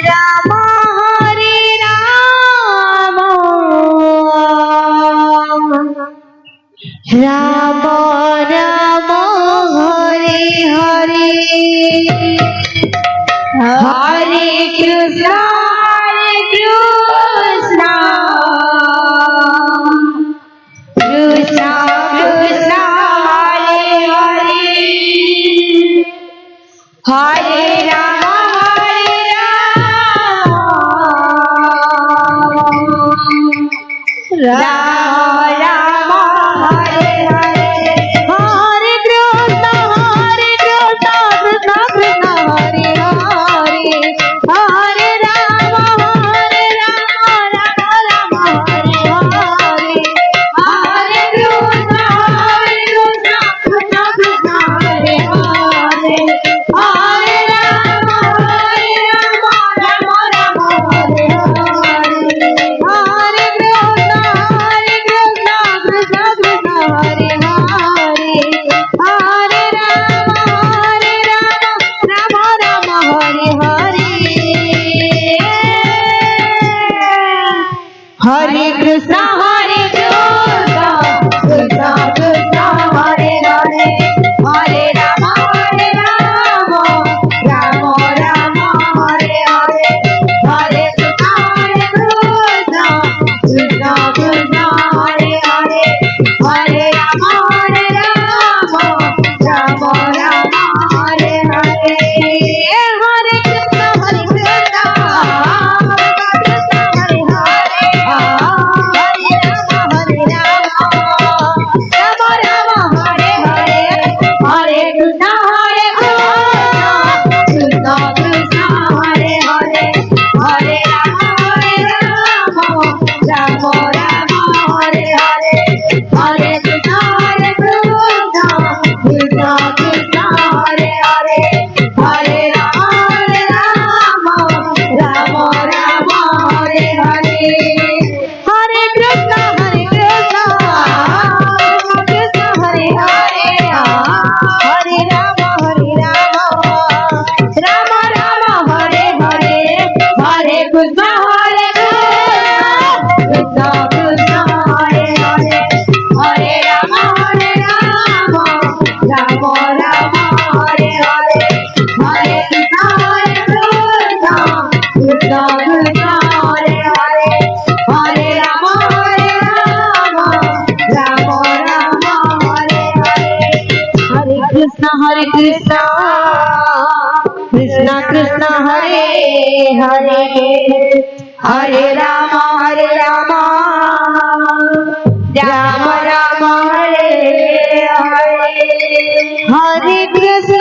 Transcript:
Ram Hare Ram Ram Ram Hare Hare Hare Krishna Krishna Krishna Krishna Hare Hare Hare Ram Ram Ram Hare Hare Hare Krishna Krishna Krishna Hare Hare Hare Ram Ram Ram Hare Hare Hare Krishna Krishna Krishna Hare Hare Hare Ram Ram Ram Hare Hare Hare Krishna Krishna Hare Hare Hare Ram Ram Ram Hare Hare Hare Krishna Krishna Krishna Hare Hare Hare Ram Ram Ram Hare Hare Hare Krishna Krishna Krishna Hare Hare Hare Ram Ram Ram Hare Hare Hare Krishna Krishna Hare Hare Hare Ram Ram Hare Hare Hare Krishna Krishna Krishna Hare Hare Hare Ram Ram Hare Hare Hare Krishna Krishna Krishna Hare Hare Hare Ram Ram Hare Hare Hare Krishna Krishna Hare Hare Hare Ram Ram Ram Hare Hare Hare Krishna Krishna Krishna Hare Hare Hare Ram Ram Hare Hare Hare Krishna Krishna Krishna Hare Hare Hare Ram Ram Hare Hare Hare Krishna Krishna Krishna Hare Hare Hare Ram Ram Ram Hare Hare Hare Krishna